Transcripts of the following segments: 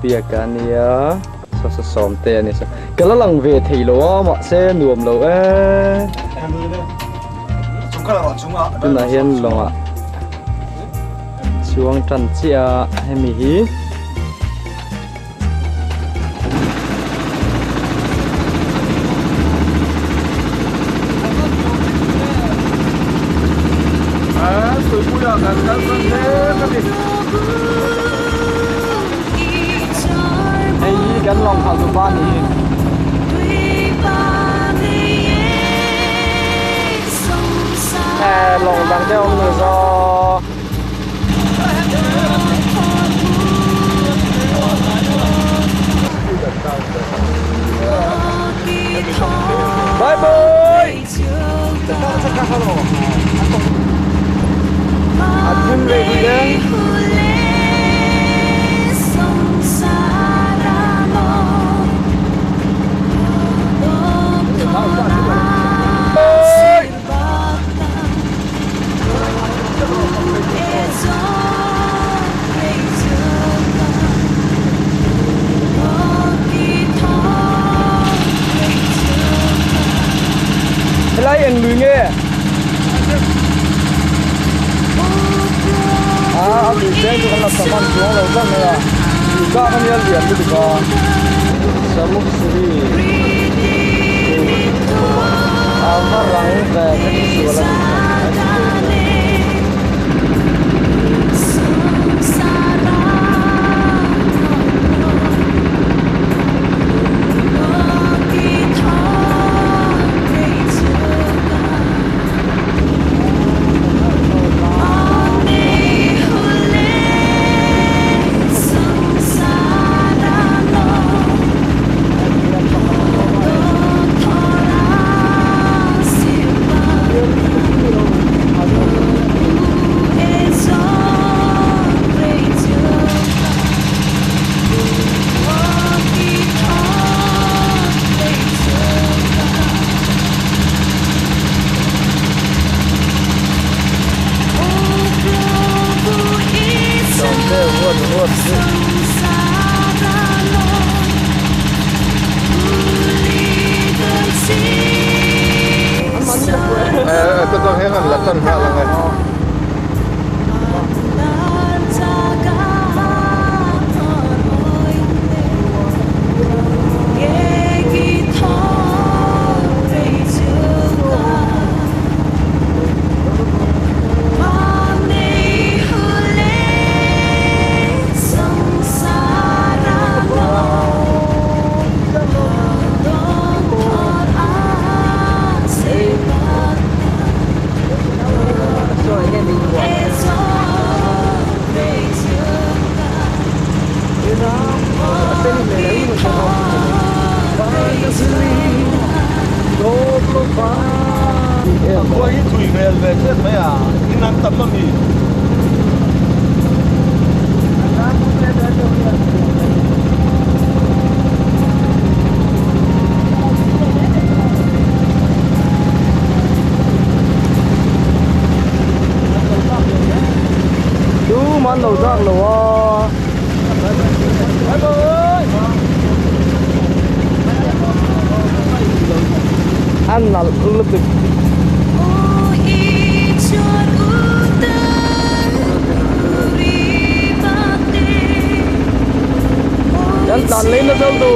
bia cá nia sao xóm tè này sao cái nó lằng về thì lúa mọi xe nuồm lúa chúng là hiên lòng ạ chuông trần chia hay mì hí tôi vui à gần gần thế cái gì hay gắn lòng thảo dụng ban thì lòng bằng theo người do bye bye Adun về đi đấy lấy anh người nghe anh đi xem cho con là tầm ăn xuống là rất là các anh em liền đi được sớm lúc xí nó răng về cái sữa là tôi thấy là tân hoa là ngày quay thủy về chết mấy à cái năng tập nó gì chú món đầu rác là ăn là lập tức Jangan tahan na daw to.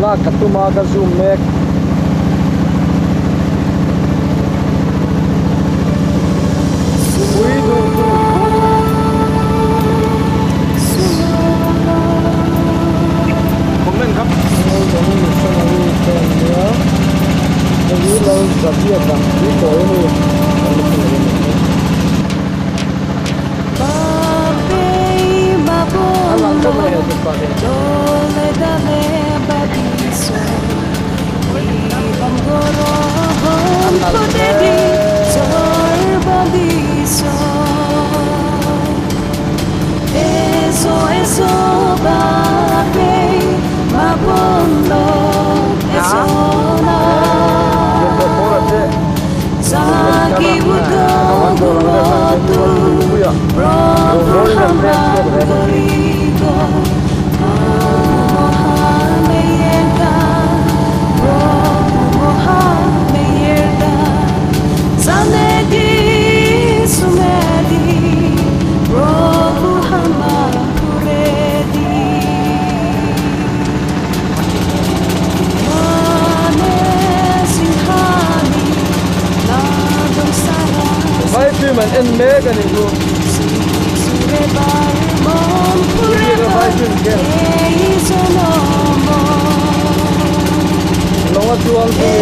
la katuma ka zoom mek ui du comment khắpนี่เราจะเทียบกันที่โตนี่อันหลังก็ไม่เห็นตัวเองอันหลังแเหมือนเอ็นเมกันนี่ดูนี่ก็ไปขึ้นเก่งลงมาจวงที่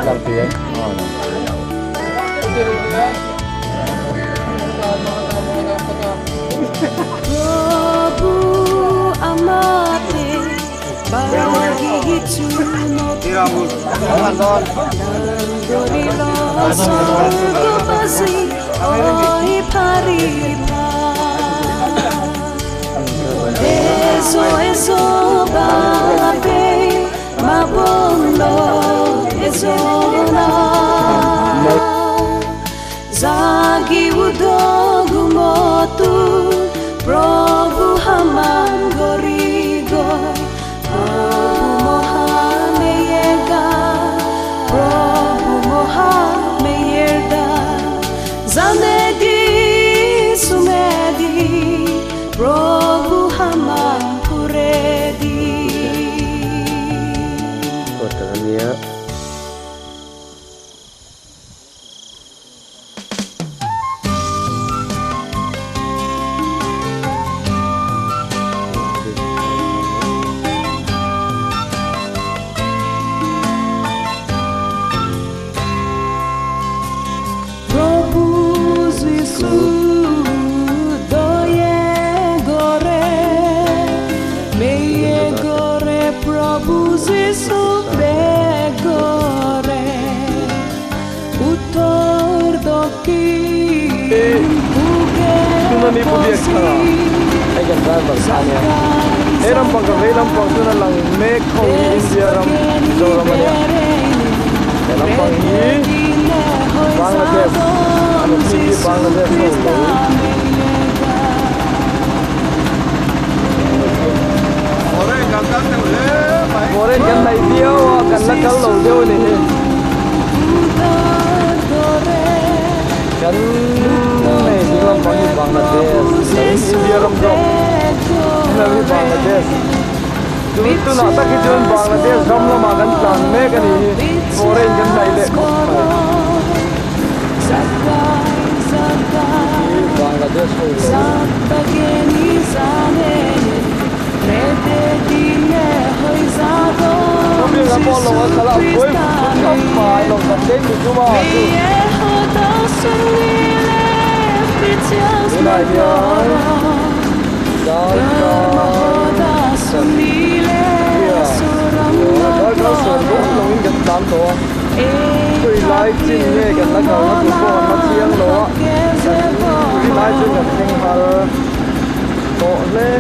ลำเพียงZagi udogu motu Prabhu haman gorigoy Prabhu mohame yega Prabhu mohame yerda Zanedi sumedi Prabhu haman kuredi Kotannya ni pudiak sana ai kan driver sanya eram pang tuna lang mek khong India ram Mizoram ania eram pang hi Bangladesh anu si Bangladesh ko Ore kan nai dia wa kan la kal lo deu ni kan nei dilam pang Bangladesh India ram ko nabi Bangladesh tu na ta ki jon Bangladesh ram lo ma kan plan me kan ni ore kan nai le Bangladesh ko Tapi nggak mau lewat salah gue, apa lo kerja itu cuma tu. Ini dia, jalan. tam to kui lai chin nge kan la ka na tu ko ma chiang lo kui lai chin kan theng har to le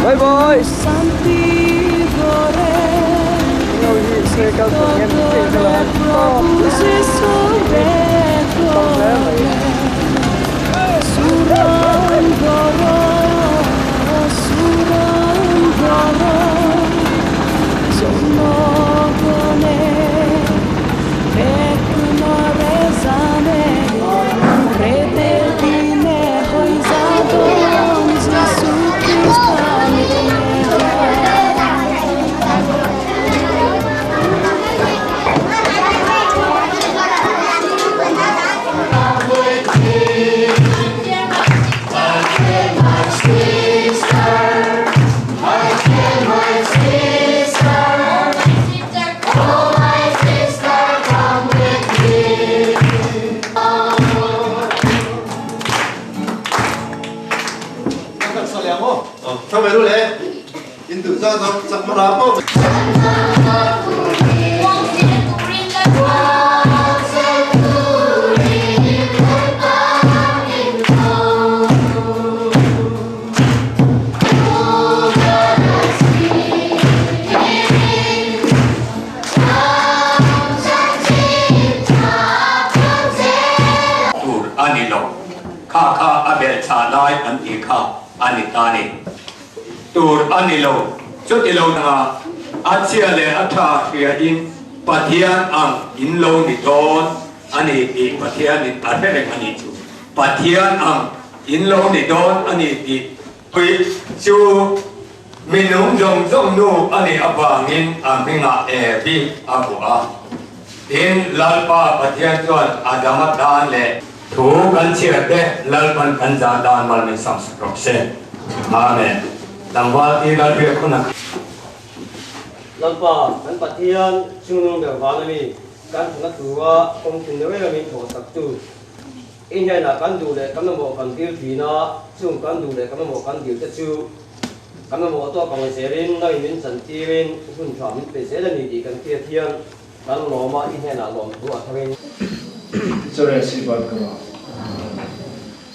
bye bye santi gore no hi se ka to ngem te la to se so re to suran goro sono gone ekno rezane rete dine hoizado Gesù Cristo Sao mày luôn đấy? In tự do nó chẳng có lắm không? Kha abel cha lai an ikha anitani tur anilo chut ilo na achia le atha khia in pathian ang inlo ni don ani i pathian ni athe ani chu pathian ang inlo ni don ani i pi chu minung jong jong nu ani abangin aminga e bi abu a in lalpa pathian chuan adama dan le thu kan chia de lalpan kan ja dan mal ni sam sprok se amen Tangwal i Lalbiaknunga lalpa kan pathian chunung be walami kan thuna tuwa kong tinwe mi tho saktu in ya na kan du le kan mo kan tir thina chung kan du le kan mo kan tir te chu kan mo to kong serin na min san tirin hun thwa min pe se la ni di kan tia thian kan lo ma in ya na lom tu a thain Sorry, si baat karo.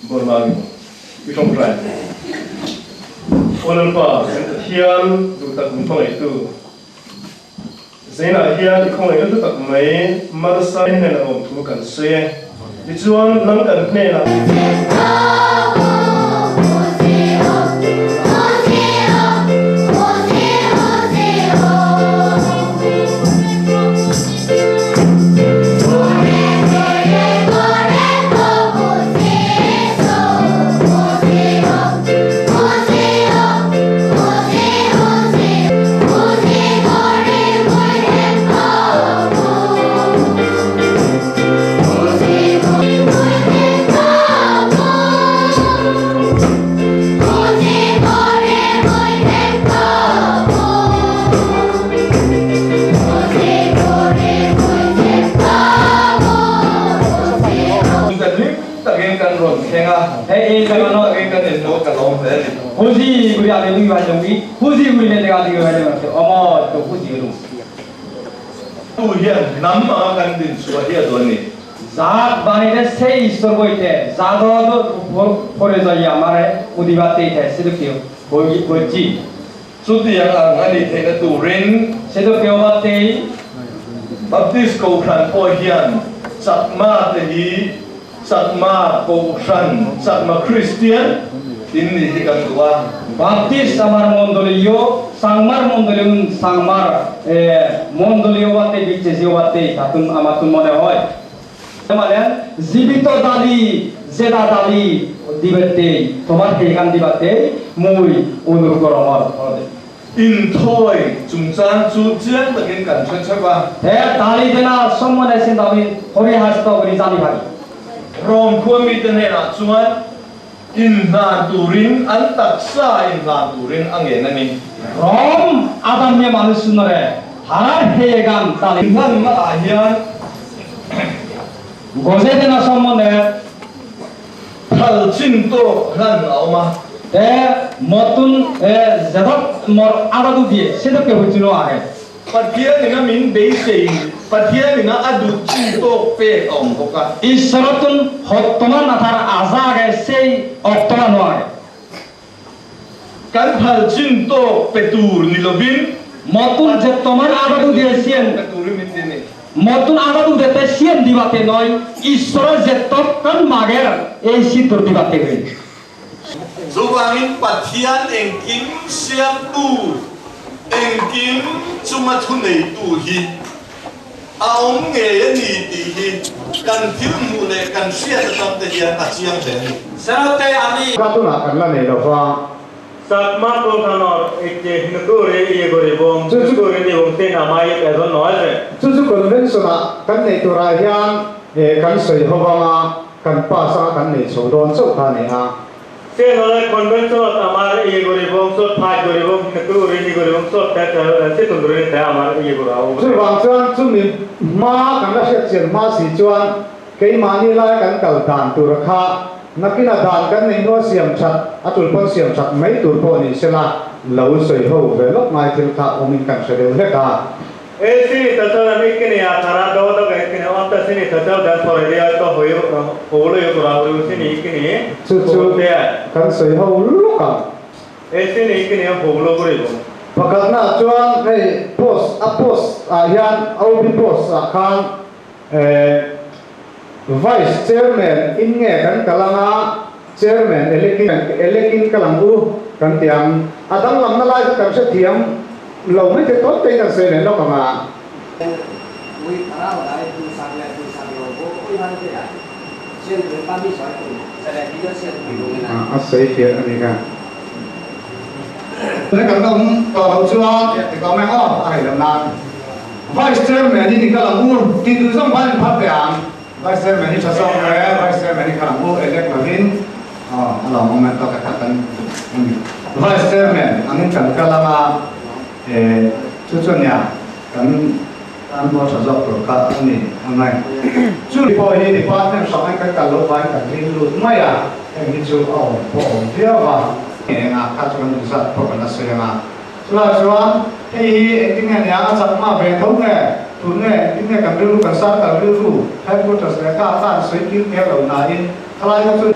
Bormagi. Itong try. Walang pa, hiyan dutak mong itu. Zena hiyan kung ay dutak may marasay na naong tukan siya. Ituan lang kan nila. Husi guri ade lui banjungi, husi guri ne tega tiga banjungi, omo to husi guru. Tu hiyan nama kan din suwa hiya doni. Zat bani de se istor boite, zado to pore jaya mare udibate the sedukyo, boji. Suti yang angani tega tu rin. Sedukyo bate, Baptis kau kan po hiyan. Satma tehi, satma kau kan, satma Christian. Ini hikan tua. Baptis samar mondolio, sangmar mondolium sangmar mondolio bate biche bate tatun amatun mone hoy. Kemarin zibito dali, zeda dali dibete, tomar hekan dibate, mui unur koromor. In toy, jungsan jujian bagian kan ceceba. Dali dena semua nasi tapi hori hasta beri jali bagi. Rom kami tenena cuman. In naturin an taksa in naturin angenani. Rom adamnya manusia harar hegan tali. Inhan maahian. Gose dena semua Hal cinto han auma. motun zedat mor adadu die sedok ke hujino ahe. Pathian ina min base Pathian ina adu cinto pe om boka. Isaratun hottoman athar azage sei oktoman wage. Kan hal cinto petur nilobin Motun jettoman agadu dia sien. petur min dene. Motun agadu dete sien dibate noy. Isora jettok kan mager ei situr dibate goi. Zuwangin Pathian engkim siam tu engkim cuma thunei tu hi aom nge ni ti hi kan thimu le kan sia tam te hian a chiang den Sanote ami Katuna kanla nei lo fa. Satma ko kanor ikke nukure iye gore bom nukure ni bom te na mai ka don noise Chu convention a kan nei tura hian kan soi howanga kan pa sa kan nei chodon chau kha ne a. se no le convention amar iye gore bom so thai gore bom nukure ni gore bom so ta se tundure ta amar iye gore au Chu wang chuan chu mi ma kan la sia chen ma si chuan kei ma ni lai kan kal dan tur kha nakina dan kan nei no siam chat atul pon siam chat mai tur po ni sela lo soi ho ve lok mai til kha omin kan se de le ka. esi tata ni kini athara do do ga kini otta sini tata da thore dia to hoyo holo yo kura ho sini kini Chu te kan soi ho lu ka. esi ni kini holo gore bom Pakal na chuan hei post a hian au bi post a khan vice chairman in nge kan kalanga chairman elekin kalangu kan tiang adang lam na lai kan se tiang lo mai te tot te kan se ne lo kama we para wa tu sang lo bo oi han te ya sien de pa mi sai tu sa le di sien bi lo na a sei fian ani ka ne kan dom to lo chuan te ko me ho ai lam nan vice chairman ni kalangu ti du som ban phat peang vice chairman ni chasong re vice chairman ni kalangu elect lovin alo moment to ka kan vice chairman angin kan kalama chu nya kan an bo sa jok pro ka ani angai chu po hi department sa ai ka lo bai kan rin lu mai a en chu au po dia wa nga ka chu kan sa po kan sa nga chuan hei ending ne ya sa ma ve thong ne tu ne tin ne kan ru kan sa kan ru hai ko ta sa ka tan sui kin ke lo na in khlai ko chu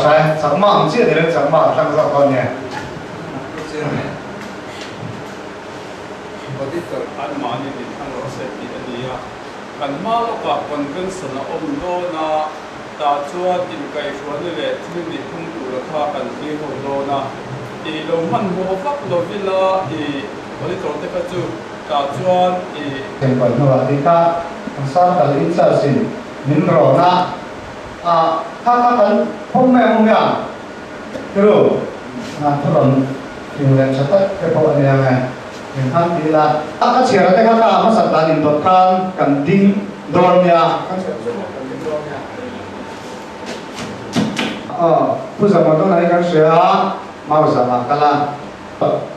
sai sẵn mạng chia thì lên sẵn mạng sang dọc con nhỉ an mani di thang ro se ti ania kan ma lo ka convention a om do na ta chua tin kai chua ni le thil ni thung tu la kha kan ti ho do na i lo man ho vak lo vila i oli to te ka chu ta chuan i thành phần nó là đi ta sao cả ít sao xin mình rõ na các kan hôm mẹ rồi thôi rồi thì lên sẽ tất cái bộ này này mình tham đi là các chị ở đây các mà sát ta đi đột kan cần tin đòn nha bây giờ mà tôi nói cái sẽ mau giờ mà cái là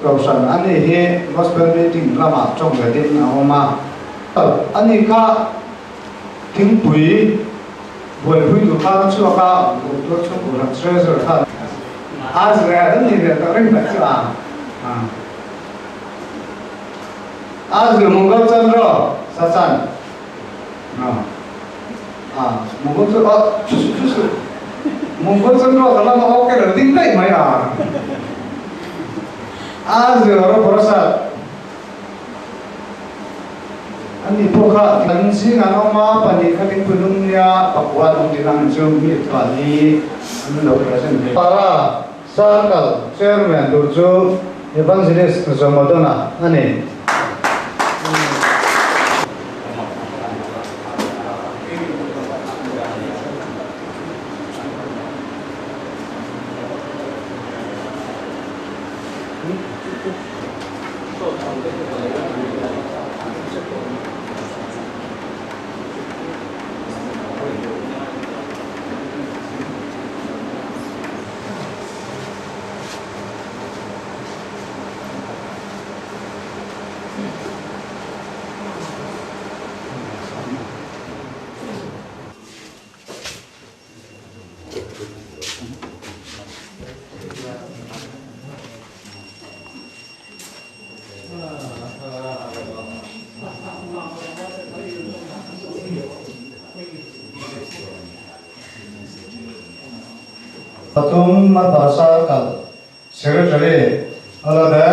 cầu sản anh ấy he gospel meeting là mà trong cái tin nào mà anh ấy cả tiếng bùi buổi vui của các chú các tôi chúc của làm treasure thật giờ rất nhiều cái rất là chứ giờ mong cầu chân rồi sao chân mong cầu chân mong cầu chân rồi là nó cái là tiếng đấy mày giờ nó có sao anh đi poka kan sing an oma pani khating punung nia pakwa tung dinang jum mi twali an lo present para circle chairman durju evangelist Zomadona ani Patung Marpara kal secretary alada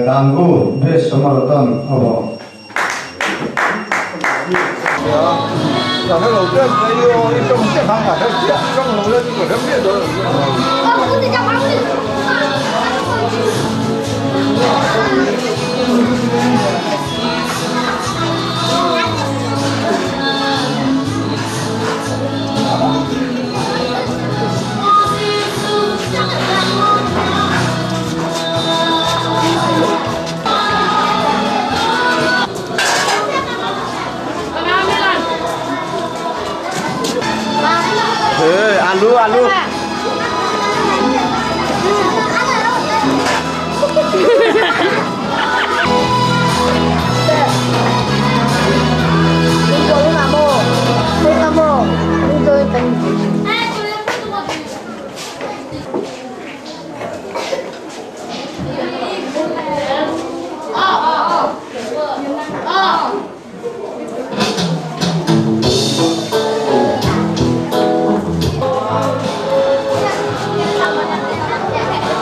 Danggu Bes Somaraton abo. Là cái đầu tiên cái trong chiếc hàng cả cái chiếc trong lồng lên của cái miệng rồi. Alu.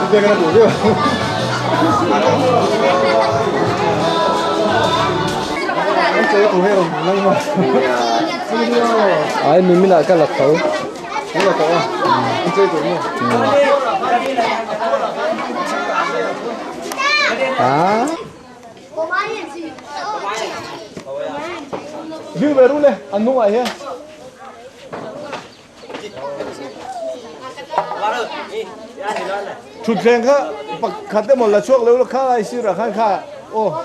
Dia kena dulu. Saya tu hero, nang mah. Ai mimi nak kalah tahu. Kalah tahu. Saya tu ni. Ah. View baru le, anu ayah. Chụp xem khá, khát tới một là chuộc nếu nó khá ai xíu là khá khá. Ô.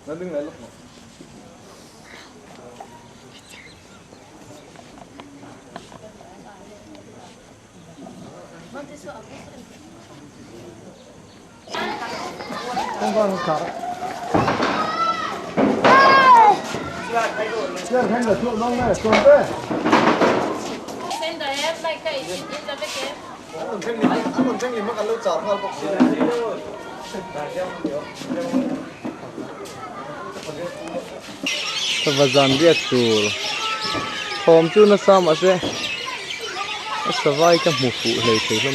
Nó đứng lại lúc nào. Không còn cả. Xem thanh là thuốc nông này, tuần đấy. Xem đấy em lại cậy in ra với em. Còn thanh gì mắc ăn lâu chảo hoa bọc xí. Và dàn biết tù. Hôm chú nó sao mà sẽ. Nó sẽ vai trong một phụ này thấy lắm.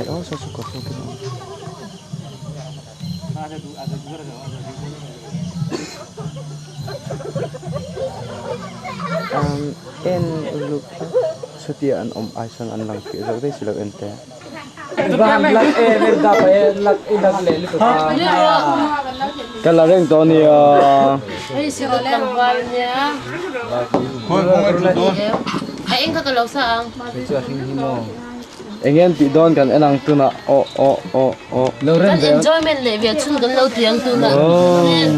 Đó sao suka không cái đó. En uluk setiaan Aisan an lang kira dai sila ente. Ram lak le da pa lak idak le li pa. Kala reng to ni Ay, sigot lang val niya. Ay, ang kakalaw saang. Engen ti don kan enang tuna o. Loren Kan enjoyment le, việc chun kan lâu tiếng tuna.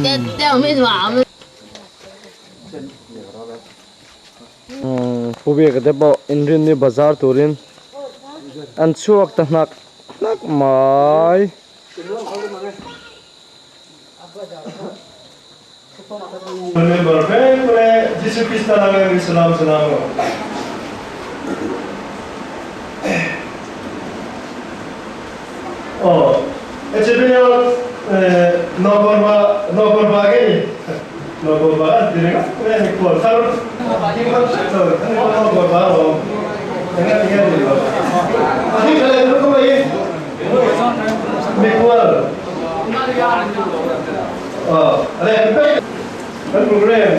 Cái teo mới hòa. Phubi ka debo inrin ni bazar turin an chuak ta nak mai Remember, when Jesus Christ nalang Islam senang. Oh, actually, no bagi, tidak kan? Ini kuat, kalau no bagi, dengan dia ni. Ini kalau tu lagi, mikual. Ada impact. Kan program,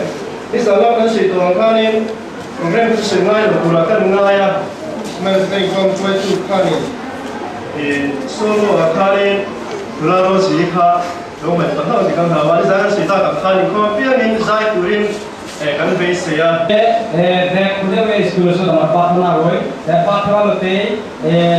ini salah kan situ angkanin, program itu sengaja berkurakan ngaya, mereka ikut kuat tu kanin. Solo akarin Lalu jika rumah tentang jika kawan saya cerita kan kau piangin saya turin kan base ya. Kuda we school so tamar patna roy. Patna lote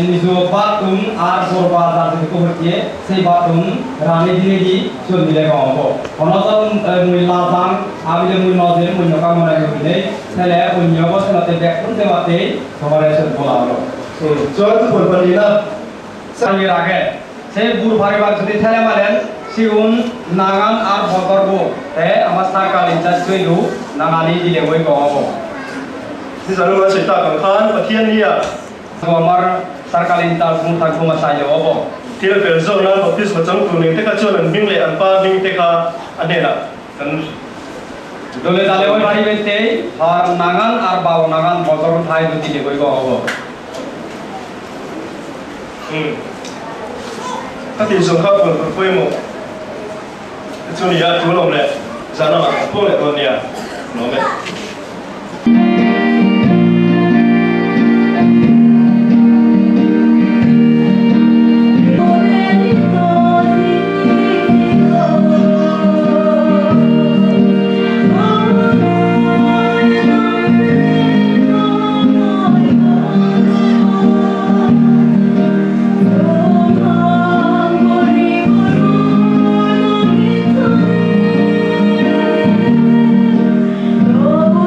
nijo batum ar borba dar ko bertie sei batum rani dine di so dile ko. Onoton muilla bang abile mui nozen mui noka mona yobine sele unyo ko sele te kun te wate tomare so bola lo. Soal tu berbandinglah. Saya rage. Saya buru pagi bang jadi saya malen siun nangan ar motor bu amas nakal injas suilu nangani di lewoi ko. Di sana mana cerita kan petian dia. Gomar sarkal intas pun tak cuma saya obo. Tidak berzon lah office macam tu ni teka cuman minggu anpa minggu teka adela kan. Dole dalewoi bari bete ar nangan ar bau nangan motor thai di lewoi ko obo. Hati sungkap pun berpoimo. Itu ni ya tu lom le. Sana mah pun le tu ni ya. Lom le. Oh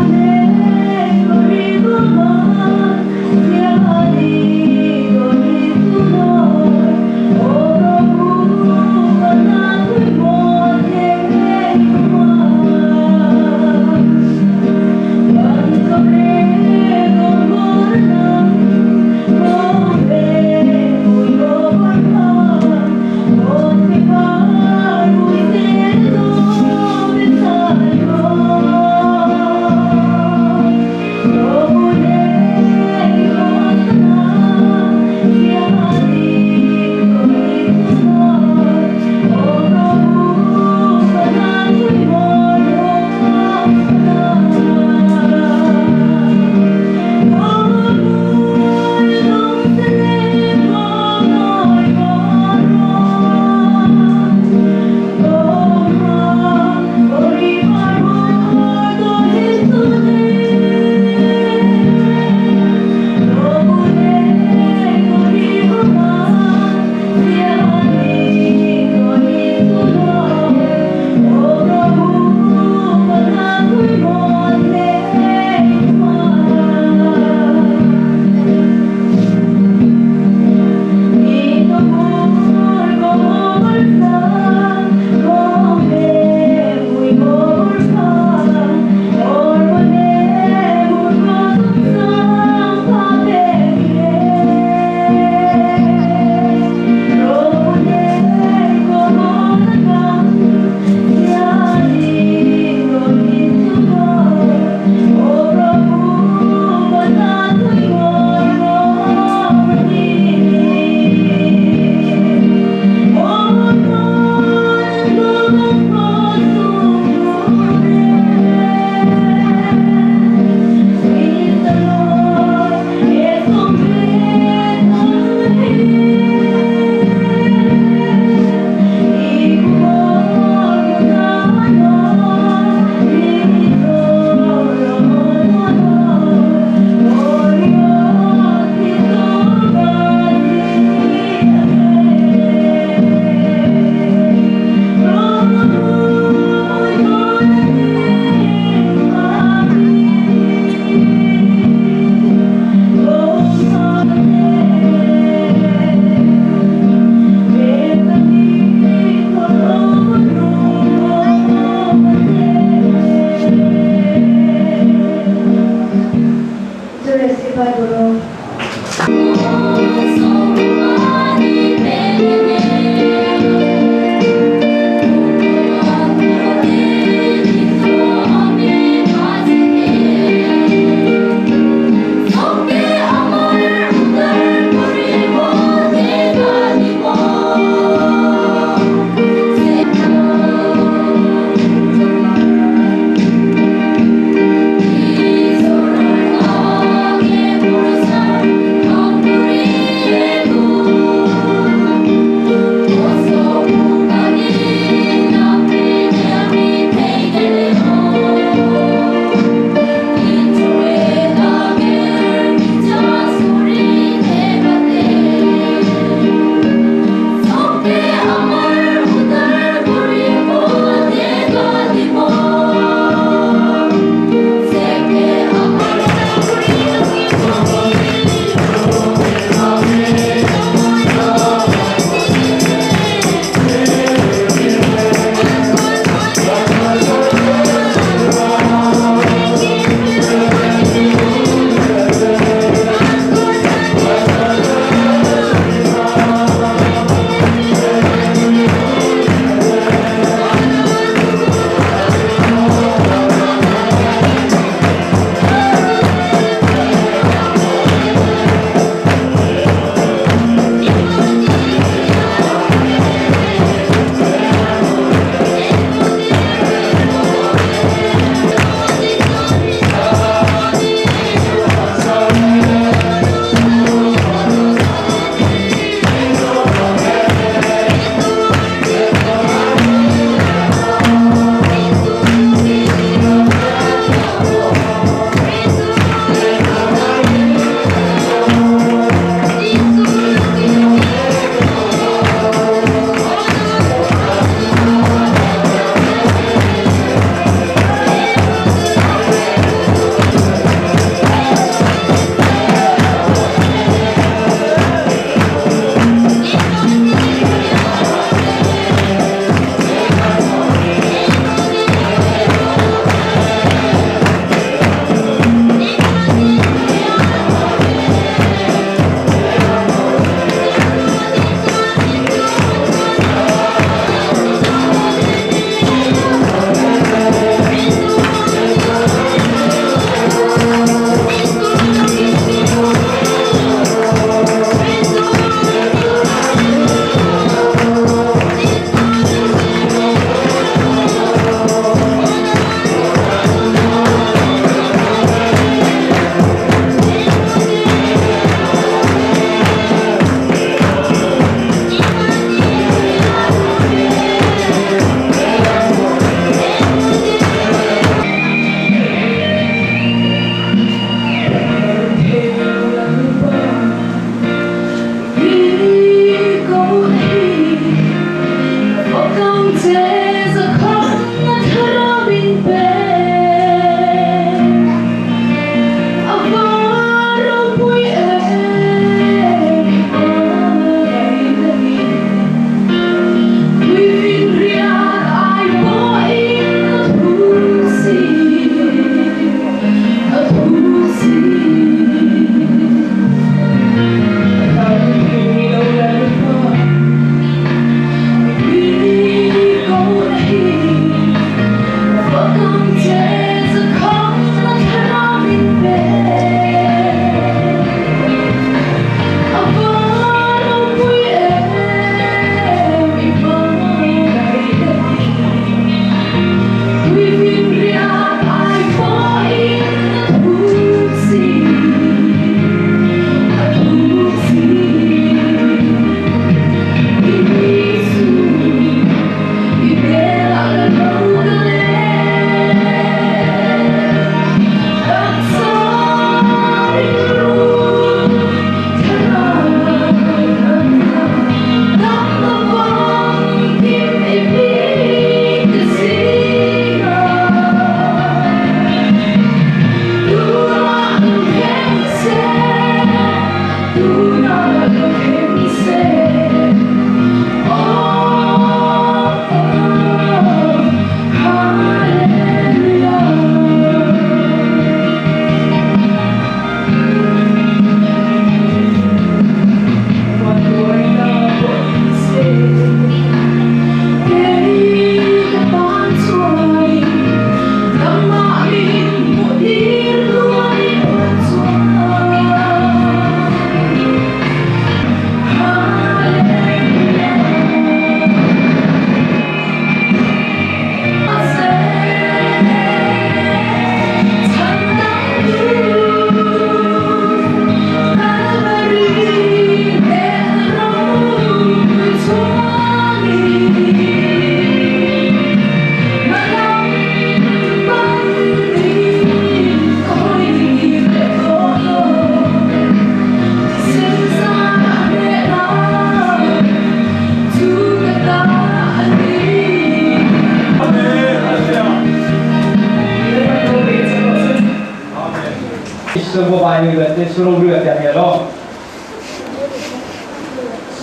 Servo bayi berarti suruh beli tiap hari.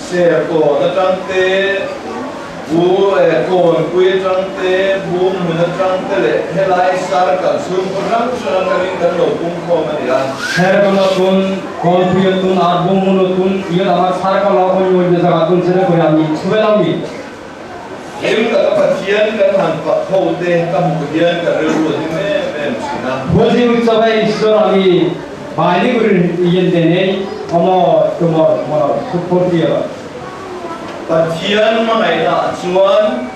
Seko na trangte bu kon kui trangte bu muna trangte le helai sar kan sun perang sunan kali kan lo pung ko mania. Servo tun kon punya tun arbo munu tun ia dalam sar kalau kau jual jasa tun sini kau yang ni sebelah ni. Em kata patian kan hanpa kau deh kamu kemudian kan reru ini sina. Boleh mencapai isor kami bayi beri ijen dene, omo cuma support dia. Patian mengenai cuan,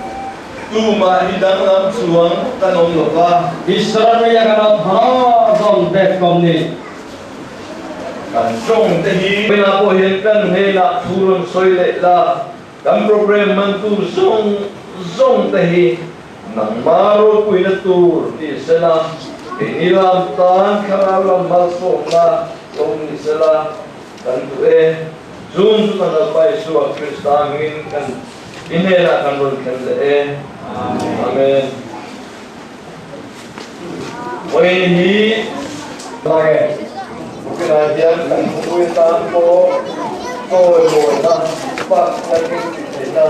tu mahidang nam cuan tanom loka. Isor ni yang kena thana dom back komni. Kan trong tehi, pena pohon kan hela turun soile la. Kan program mantur zong tehi, nang baru kuina tur di sana. Inilah tan karalam masuk na long di sana. Kan tu Zoom tu tanda pai suak Kristamin kan ini nak kan ron kan Amen. Wei ni lagi mungkin aja kan kuih tanpo koi bola pak lagi kita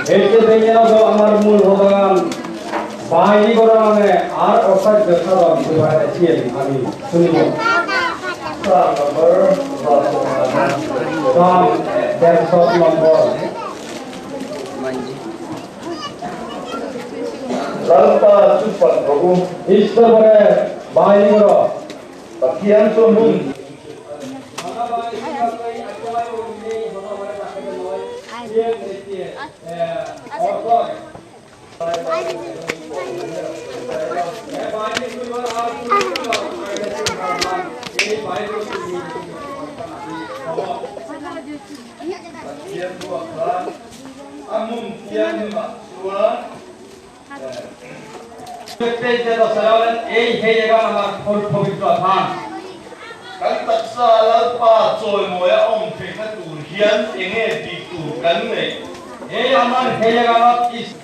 Itu dia tu amar mul hogan bayi orang ni ar osak bersalam tu ada cium kami suni. Nomor desktop nomor. Lalpa cepat babu. Istor boleh bayi orang. Bagian sombong. Kan tak salah pa coy moya om pekna tur hian enge di tur kan nei Hey, aman hey gamat is.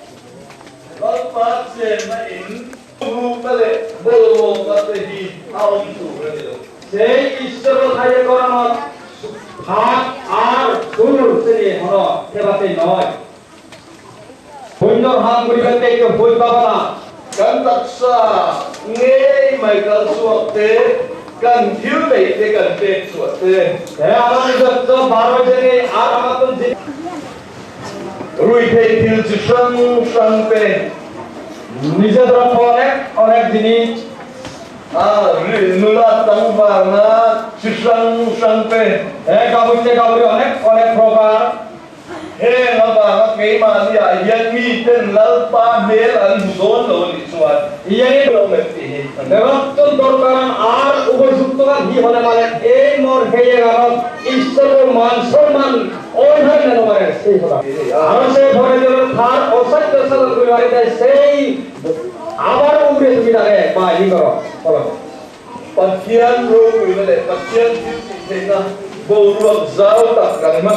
Lalpa in Bale, Bolo, Batahi, Aum to Renilo. Say Ishtar Thai Koramat. Hat ar sur sini hono tebate noy. Bunor ham burigate ke boi babana. Kan taksa ngay Michael suwakte, kan hiu te kan te suwakte. Hey, aman jatto 12 jane ar amatun jin. Rui te hiu chishang pe. Nije dra onek jinis. Nula tangbarna chishang pe. Hey, kaburi onek progar. Hey, ngaba ngay malia yan mi ten lalpa mel an don lo ni suat. Iya Lo mesti. Devattun dorkaran ar ubasuktukan hi hone male ei mor heye garam ishtor মান সম্মান ওই হয় না মানে সেই কথা আর সেই ভরে দিল তার অসত্য সব পরিবারে দেয় সেই আবার উপরে তুমি তাকে বা ই করো বলো Pasian ro kuile pasian sina boruak zau tak kan ma.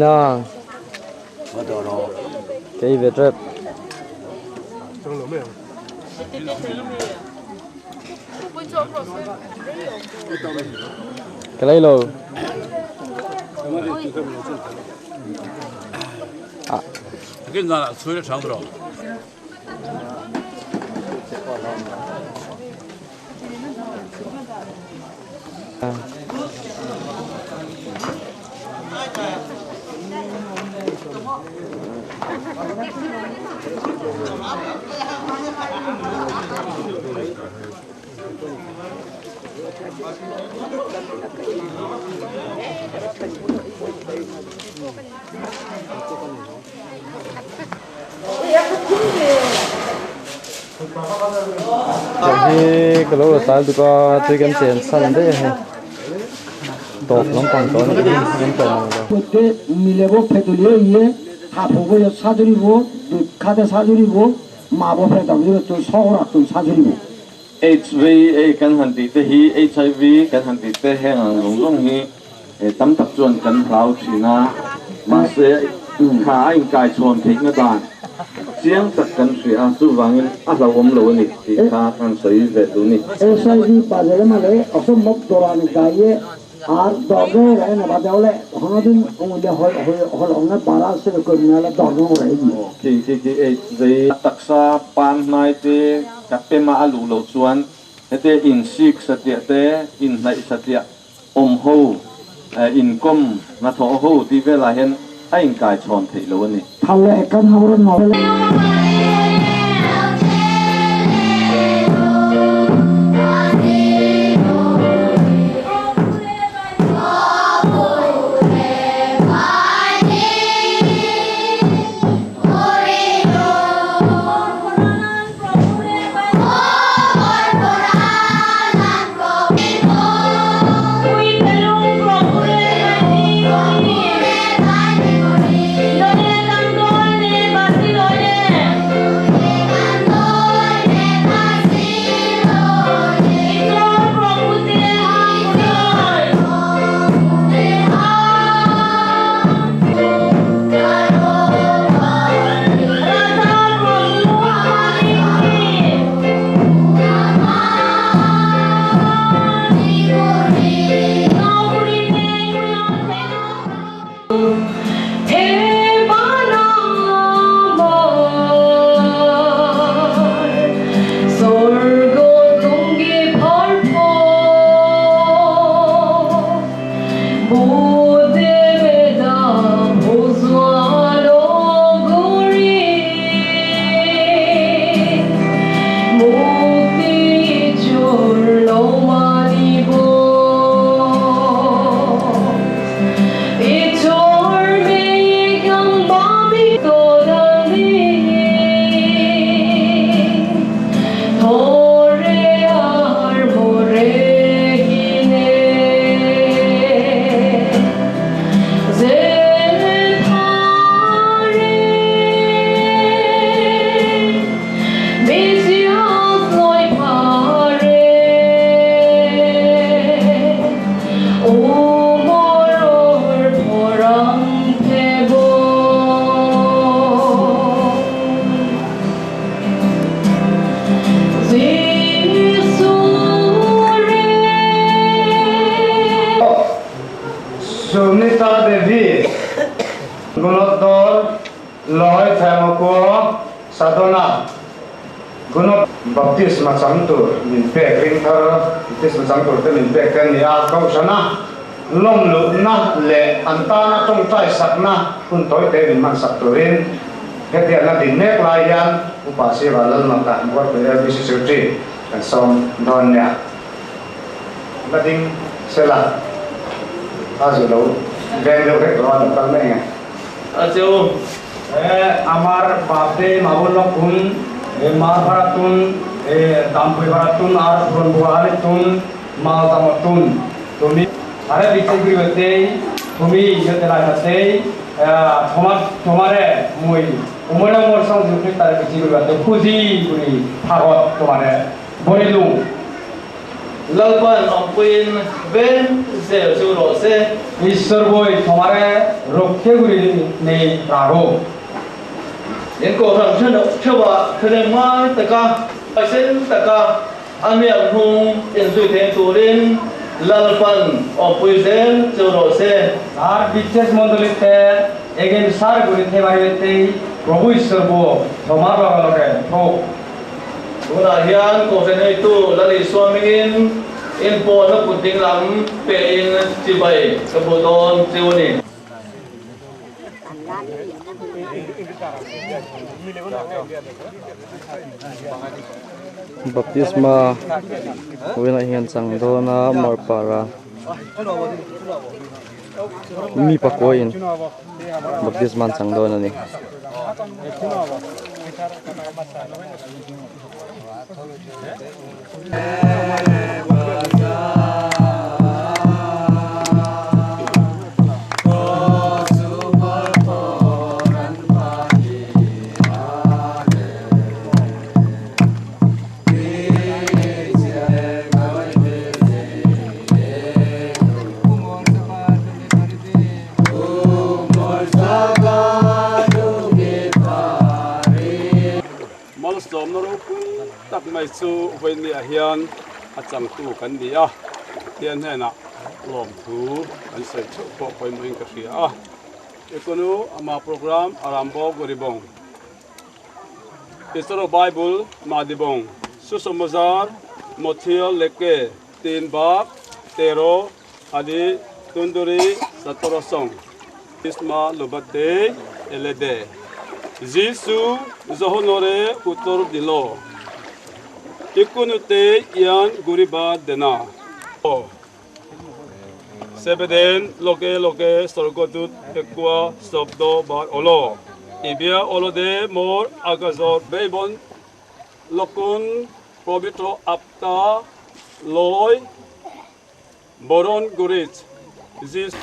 na cái về trip cái lấy lô cái nào là suy cho rồi thì cái lô sao tụi có tụi cái tiền sẵn đấy hay tốt lắm còn tốt lắm nhưng còn 그때 밀레보 페돌리에 하포고 사주리고 카드 사주리고 마보페 담리고 또 서울아 또 사주리고 HIV kan hanti te hi HIV kan hanti te heng ang long hi tam tak chuan kan hlau thina ma se kha ai kai chon thik na dan chiang tak kan ria chu wangin a lawom lo ni ti kha kan soi ve tu ni HIV bazele male asom mok doran gaye আর দগে রে না বাজাওলে হনদিন ওমলে হল ওনা বালাসে করনালা দগে রে ki HIV taksa pan nai te kape ma alu lo chuan ete in sik satia te in nai satia ho in kom na tho ho ti vela hen ai kai chon thei lo ni থালে একান হাবর নলে Sunita Devi Gunodor Loy Thamako Sadona Gunod Baptisma Samtur Min Pek Ringthar Baptisma Samtur Te Min Pek Kan Ya Kau Sana Lom Lu Na Le Antana Trong Trai Sakna Kun Toi Te Min Man Sakturin Hetia Na Din Nek Layan Upasi Valal Maka Buat BLBC Secretary Dan Som Donya Bading Sela Azu lo ben lo ke ron tal me ajo আমার বাপে মাবল কুন মারপারাতুন দামপুই পারাতুন আর পুরন বুহালিতুন মালদামতুন তুমি আরে বিচে গিবতে তুমি ইজতে লাগাতে তোমারে মই উমরা মোর সং জুটি তারে বিচে গিবতে খুজি করি ভাগত তোমারে বরিলু lalpan ompuin ben zel suro se Ishwar boy tomare rokhe guri nei rago in ko ram chaba khane ma taka asen taka amial hung in zui the turin lalpan ompuin zel suro se ar biches mondolite egen sar guri the barite Prabhu Ishwar bo tomar bagaloke pro Una hian ko senai tu lali swamingin in po na puting lam pe in cibai kebuton ciuni. Baptisma wina hian changdona Marpara mi pakoin baptisman changdona ni tak mai chu ni hian a chang tu kan dia hian hena lom thu an sei chu ko koi moin ka ria a ekonu ama program arambo goribong Istro Bible madibong susomazar mothil leke tin bak tero adi tunduri satorosong isma lobate elede Jisu zohonore utor dilo ikunute yan guriba dena sebeden loke sorgodut ekwa sobdo bar olo ibia olode mor agazor bebon lokun probito apta loy boron gurit Jis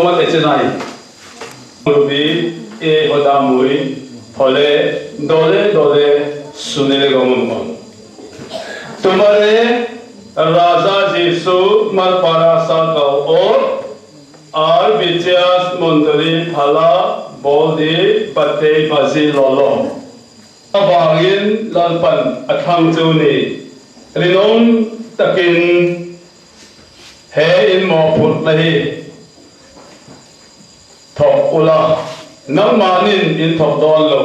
mà để trên này vì e ở đa mũi hồi đồ lệ sunni lệ gom mong tumare Raja Jesu Marpara Sakau or Arbitrias Mondali Phala Boldi Pate Bazi Lolo Abangin Lalpan Akhang Juni Rinom Takin He in Mo Put Lahi Thok Ula Nang Manin in Thok Don Lo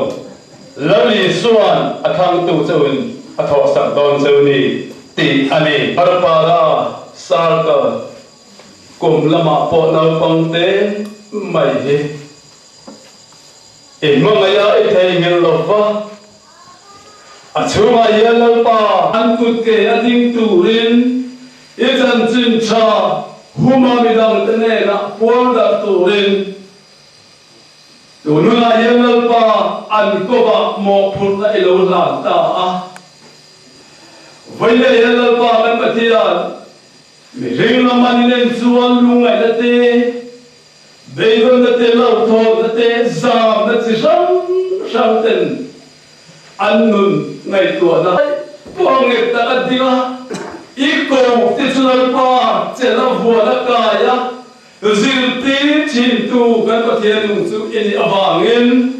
Lali Suan Akhang Tu Jun Athok Sak Don Juni Ti ani Marpara Sarka Kum lama po na pangte mai hi mga ya itay ngilova Achunga ya lalpa Angkut ke ading turin Itan cinca Humamidang tene na puarda turin Tununga ya lalpa Angkoba mo purna ilo lanta Vậy là lần ba bên bát thiên, riêng làm anh nên chuan lung ngày là thế, bây giờ là thế lâu thôi là thế, giảm là chỉ sang tên, anh nun ngày tuổi này, phong nghiệp ta ăn đi à, ít cầu thì chuan ba, chỉ là vua là cái á, riêng tí chín tu bên bát thiên nung chú in avangin,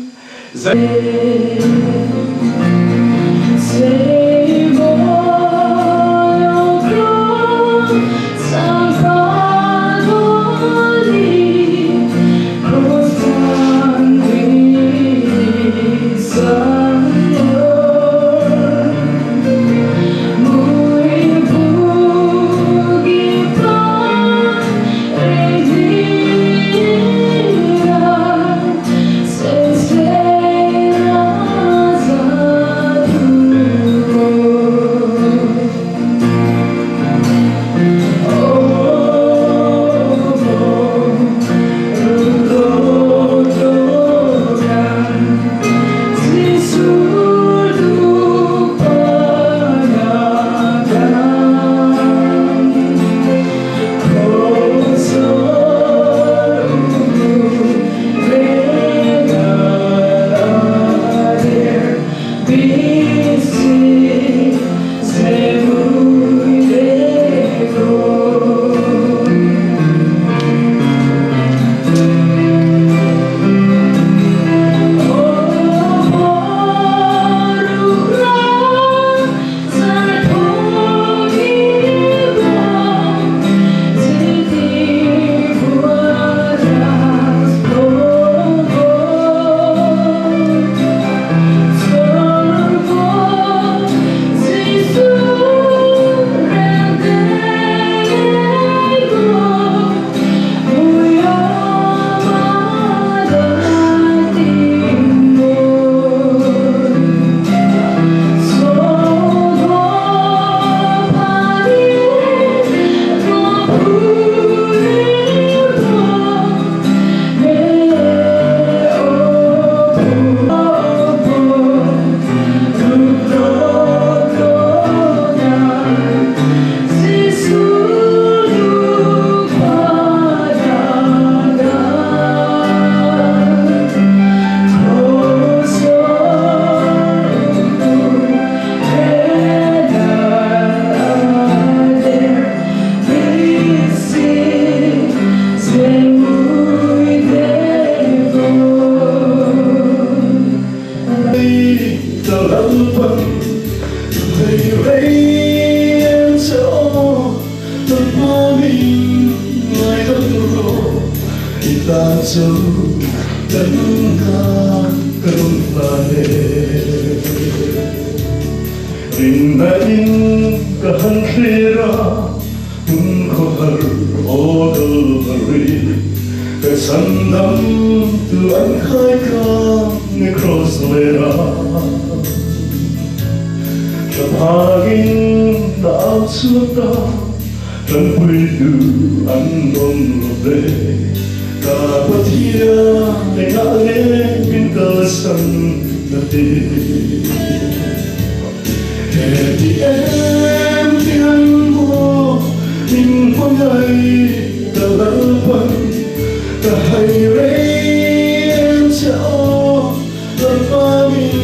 hay rei em chao lần ba mình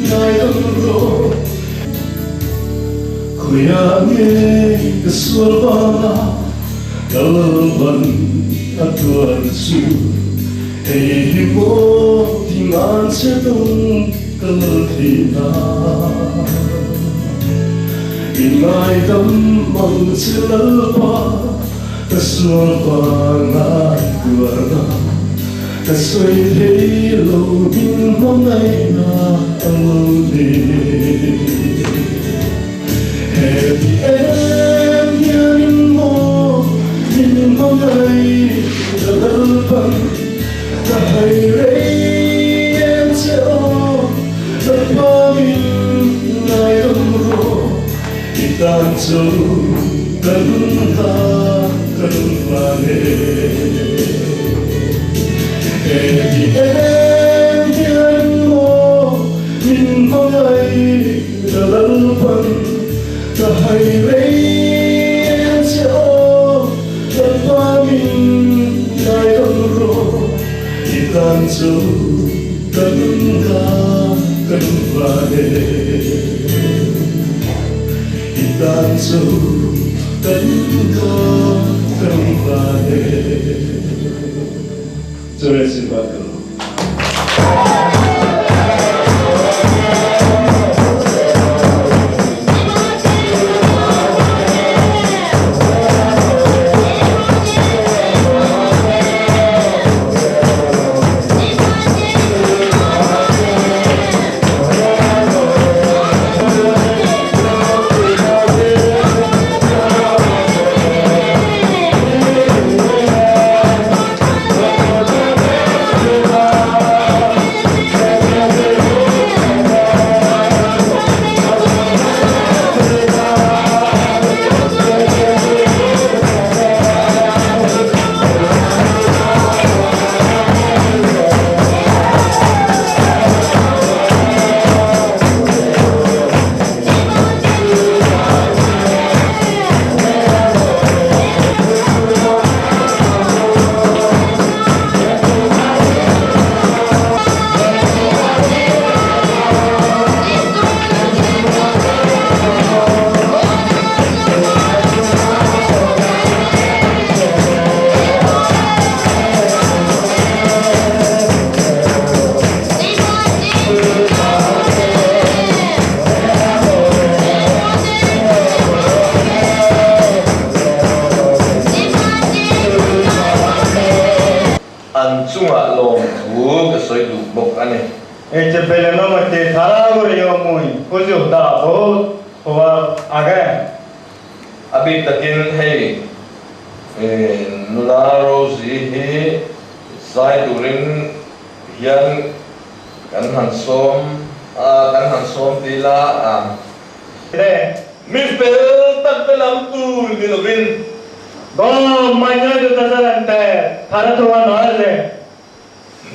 ngày đông rô kuya nghe cái sual bana kalban atuan su hey mo tingan se dong kalthina inai dam mang chilpa cái sual bana tuana cái suy thấy lâu bin hôm nay na lâu đi happy em hiền mo bin hôm nay đã lâu bằng ta hay rei em chao lần ba mình ngày đông rô itan châu cần vane happy em hiền mo bin hôm nay đã lâu bằng ta hay rei em chao lần ba mình ngày đông rô itan châu cần vane itan châu cần vane. Tôi xin bắt đầu. Chunga long thu cái soi đủ bốc anh ấy. Em chỉ phải làm một tí thara rồi yêu mui, có gì đó bố, hoa aga. Abi takin hey, nuna rosi hi, sai durin hian kan han som tila Đây, Mình phải tắt cái làm tu đi là vinh. đó mai nhớ được ta ra tè, thara tu anh nói gì?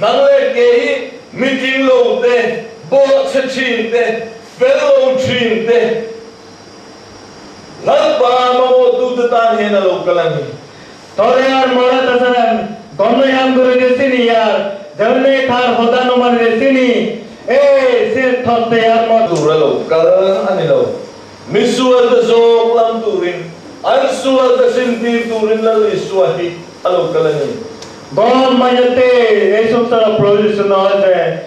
Nang lệ cái meeting lâu thế, bộ sẽ chín thế, fellow chín thế. Lần ba mà bộ tu tự tan hiện là lâu cái lần này. Thôi यार मोड़ा ta ra, दोनों याम गुरु जैसे नहीं यार, जब ने थार होता नो मन जैसे नहीं, सिर्फ थोड़े यार मोड़. Tu ra lâu cái anh ấy lâu. Misual ta zong lam turin, an sual ta sinti turin la isuahi, lâu cái lần này. Don majete, eso será profesional de.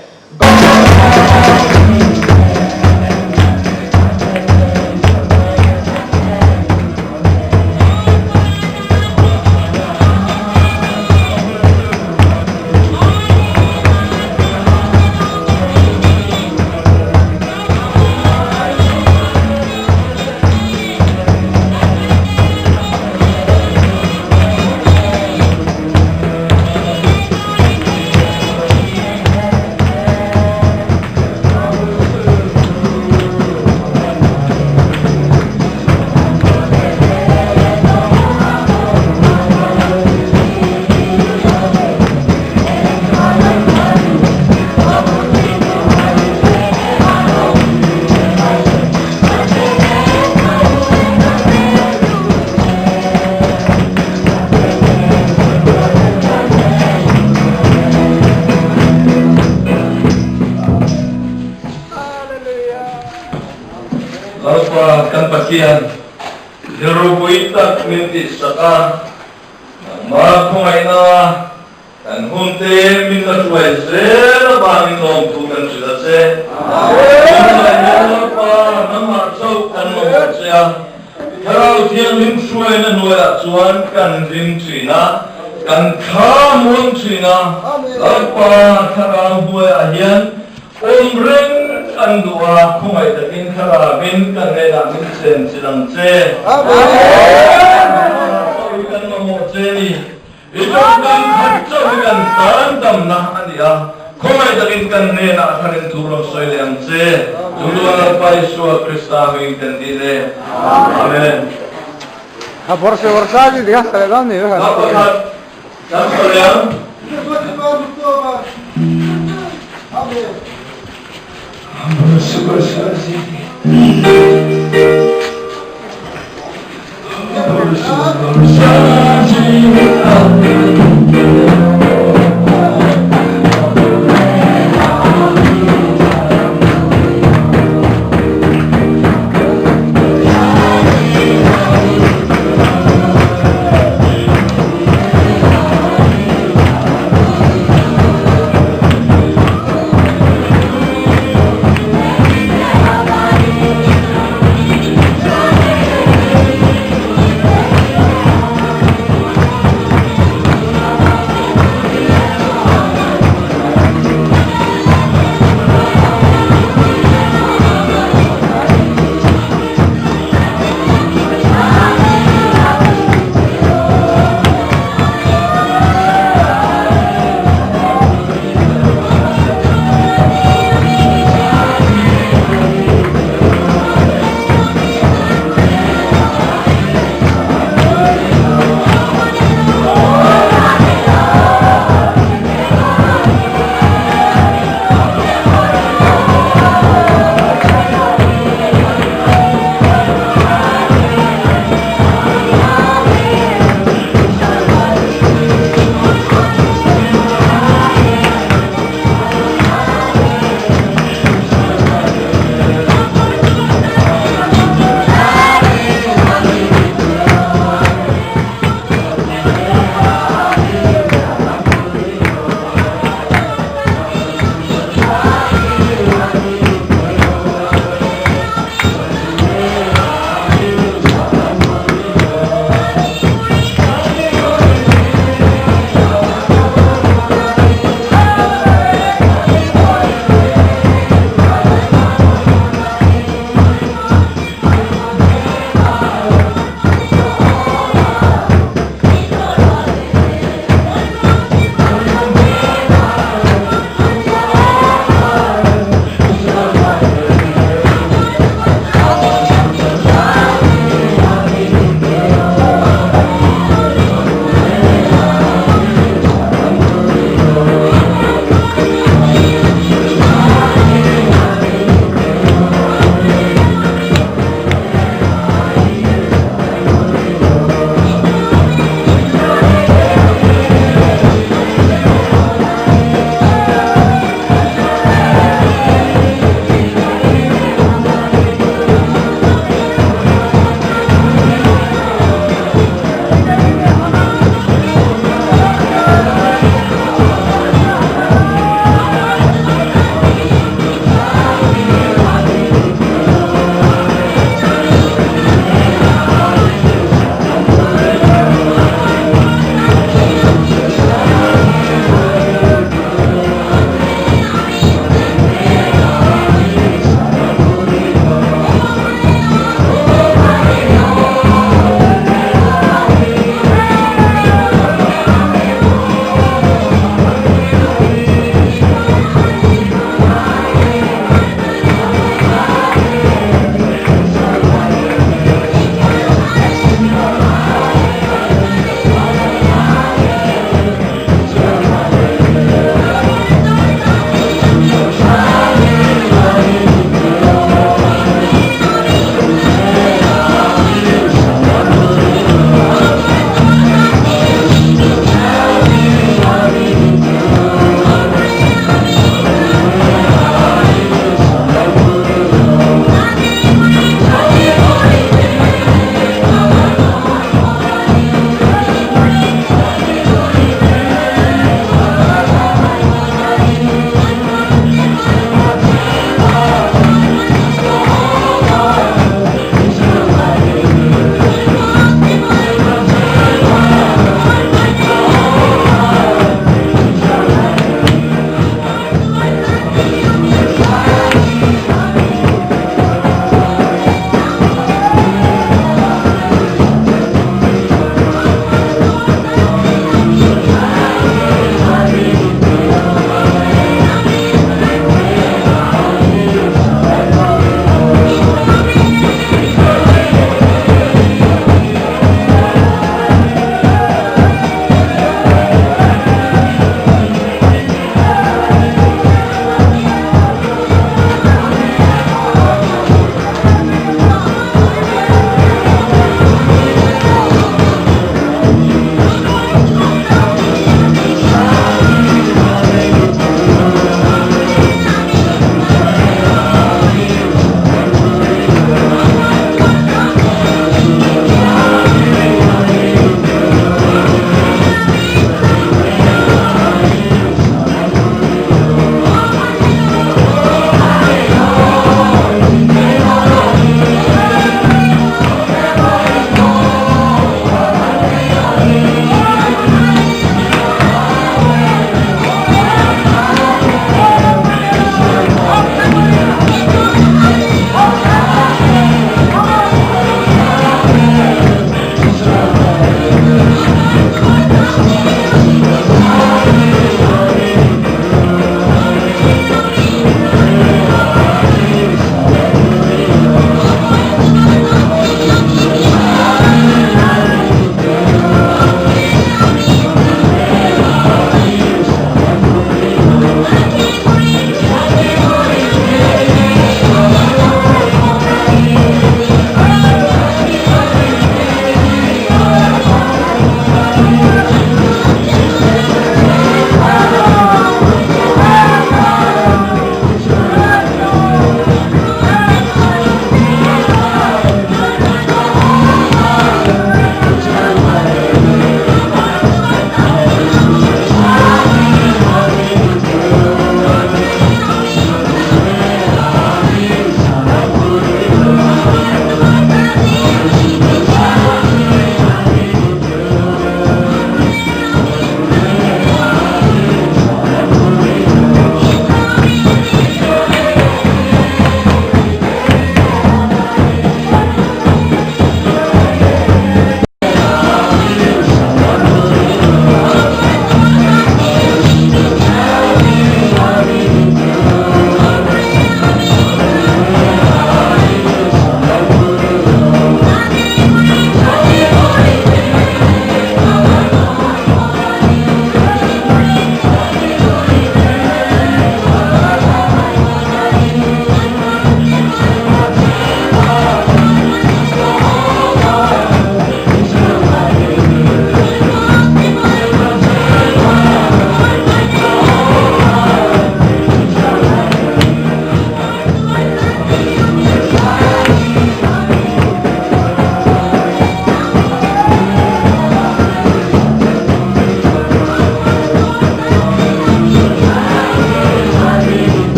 Pathian Jerubuitak minti saka Mapungai na Dan hunte minta suai sera Bamin nom tukan sudah se Nama cau kan nomor siya Kalau tiang lim suai na nuera cuan kan lim cina Kan kamun cina Lapa karang buai ahian Omreng kan dua kumai dakin karabin kan nena min sen silang se Kan nomor ceni Itu kan kacau kan tandam nah dia kumai dakin kan nena kanin turun soile yang se Duluan apa Yesus Kristus intendile Amen. Borsa aja dia saya nih ya. Dan kalian bersyukur sekali. Bersyukur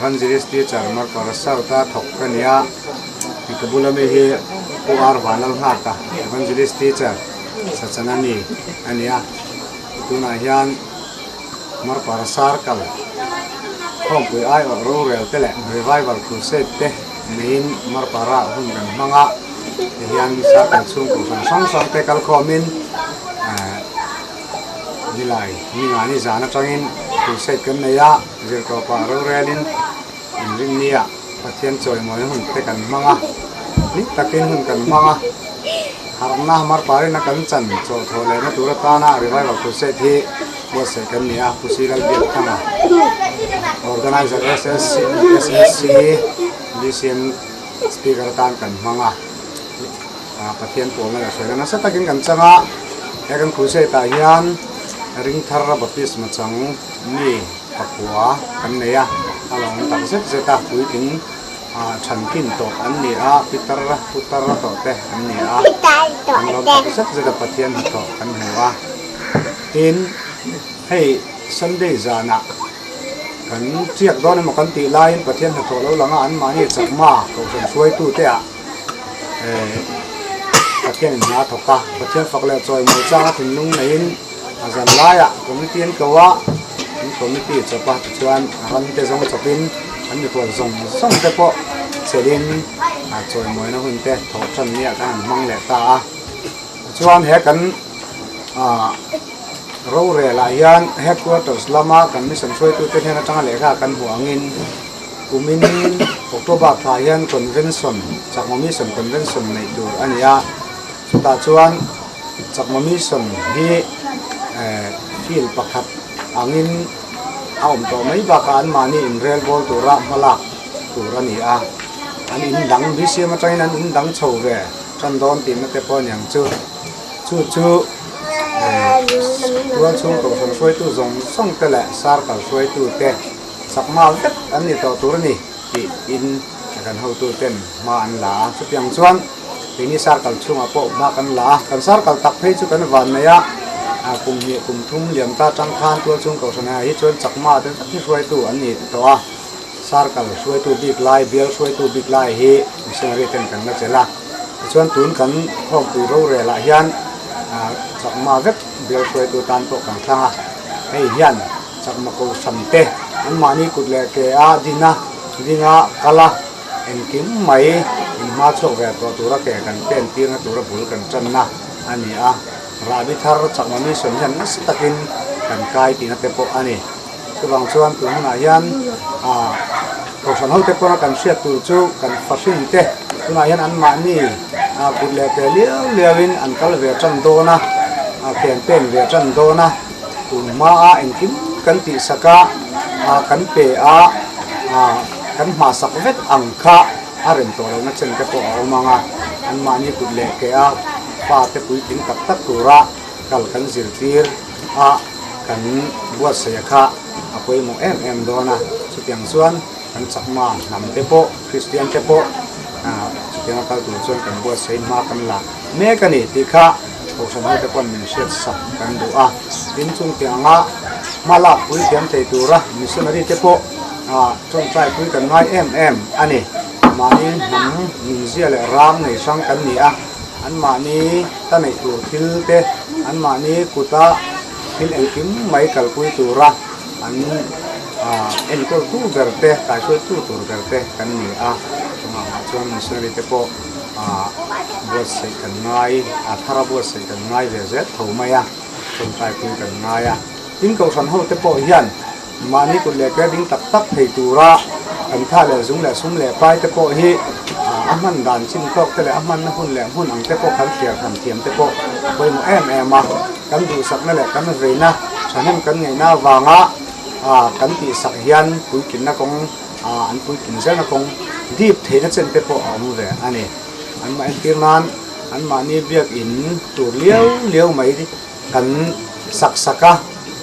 evangelist teacher Marpara Sauta thok kania ikabulami hi UR Vanal Hata evangelist teacher Sachanani ania tuna hian Marpara Sarkal Hompui ai rural tele revival crusade te main Marpara hun kan manga hian Sarkal chung ko sang te kal khomin nilai ni zana changin crusade kan neya zirko pa ruralin ring nia pathian choi moi hun te kan manga ni takin hun kan manga harna Marpara na kan chan cho thole na turata na revival crusade hi bo se kan nia K.Lalbiaknunga organizer SSC DCM speaker tan kan manga pathian po na so na sa takin kan changa yakan crusade ta hian ring thar baptism chang ni pakwa kan neya along tak zeta puiting chankin to an ni a putar to te an ni a along tak zeta pathian to kan huwa tin hey Sunday zana kan chiak don ma kan ti lain pathian to lo langa an ma ni chakma ko san suai tu te a pathian na to ka pathian fakle choi mo cha thing lung nein azan laya committee an kawa committee chapa chuan ran te zong chapin an ni ko zong te po selin choi moi na hun te tho chan nia kan mang le ta chuan he kan ro re la yan headquarters lama kan mission soi tu te na changa le kha kan huangin kumin October tha yan convention chakma mission convention nei dur ania chuta chuan chakma mission hi fil pakhat angin aum to mai ba kan mani in rel bol tura malak turani a an in dang bisi ma train an in dang chho ve chan don tin na te pon yang chu tuan chung ko san soi tu zong song te la sar kal soi tu te sakma vet an ni to turani ti in kan ho tu ten ma an la chu piang chuan ini sar kal chung apo ma kan la kan sar kal tak phei chu kan van na ya kum hi kum thum liam ta chang khan tuan chung ko sana hi chuan chakma te ki soi tu an ni to a sar kal soi tu big lai bial soi tu big lai hi missionary ten kan na chela chuan tun kan khom pu ro re la hian chakma vet bial soi tu tan to kan thanga hei hian chakma ko samte an mani kutle ke a dinga kala en kim mai in ma chok ve to tura ke kan pen tir na tura bul kan channa ani a rabi thar chakma mi som hian nas takin kan kai ti na te po ani chuwang chuan tu na hian ko san ho te po na kan sia tu chu kan fasin te tuna hian an ma ni kutle ke liawin an kal ve chan do na campaign ve chan do na tu ma a en kim kan ti saka kan pe kan ma sak vet ang kha aren to na chen ke po manga an ma ni kutle ke pa te pui ting tak tura kal kan zirtir kan buat saya kha apoi mo em do na chupiang chuan kan chakma nam te po Christian te po chupiang kal tu chuan kan buat sei ma kan la me kani ti kha ko san te pon min shet sak kan du tin chung te anga mala pui tiam te tura missionary te po chung trai pui kan ngai em ani mani nam ning zia le ram nei sang kan ni an mani ta nei tur thil te an mani kuta thil el kim mai kal pui tura an en ko tu verte ka so tu tur verte kan ni chuan missionary te po buat sei kan ngai thara buat sei kan ngai ve zet tho maya chung trai pui kan ngai tin ko san ho te po hian mani ku le ka ding tak thei tura kan tha le zung le sum le pai te po hi aman dan chin tok te le aman na hun le hun ang te po khal khia kan thiam te po koi mo em kan du sak na le kan ve na chanem kan ngai na wanga kan ti sak hian pui kin na kong an pui kin zel na kong deep thei na chen te po amu ve ani an ma en tirnan an ma ni biak in tur liau mai kan saka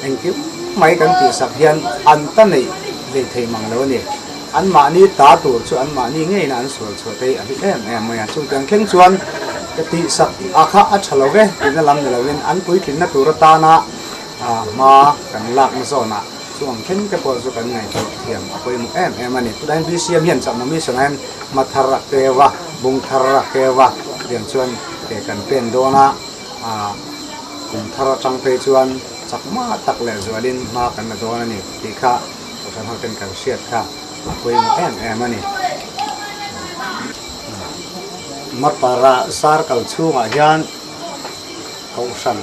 en ki mai kan ti sak hian an ta nei ve thei mang lo ni an ma ni ta tur chu an ma ni ngei na an sur chote a hi em mai chung tang khleng chuan ka ti sak akha a chalo ve tin lam ne lovin an pui kin na tur ta na ma kan lak na zona ช่วงเช่นกระโปรงสุกันไงตัวเทียมไปมุแอมมันนี่ได้พิเศษเห็นจากมันมีส่วนนั้นมาทาระเกวะบุงทาระเกวะเรียนชวนเกี่ยกันเป็นโดนะบุงทาระจังไปชวนจักมาตักแหล่จวลินมากันโดนะนี่ที่ข้าฉันเขาเป็นการเชียดค่ะไปมุแอมมันนี่มัดปาระสารกัลชูงอายันเขาสัน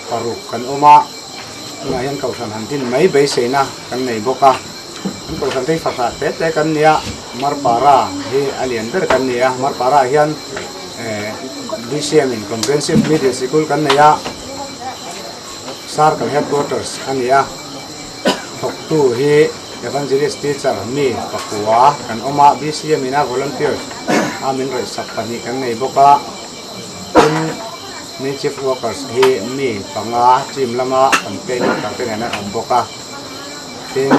ปารุกันอมาอายันเขาสันหันทินไม่ไปเสนากันในบกะเขาสันที่ฝากเตะกันเนี่ยมัดปาระที่อเลียนเตอร์กันเนี่ยมัดปาระยันดิเชียมินคอมเพรนซีฟมิดเดิลสคูลกันเนี่ยสารกัลเฮดควอเตอร์สกันเนี่ยทกตู้ที่evangelist teacher mi pakua kan oma BCM ina volunteers amin rai sapani kan nei boka in ni chief workers he mi panga team lama campaign ka pengena om boka tin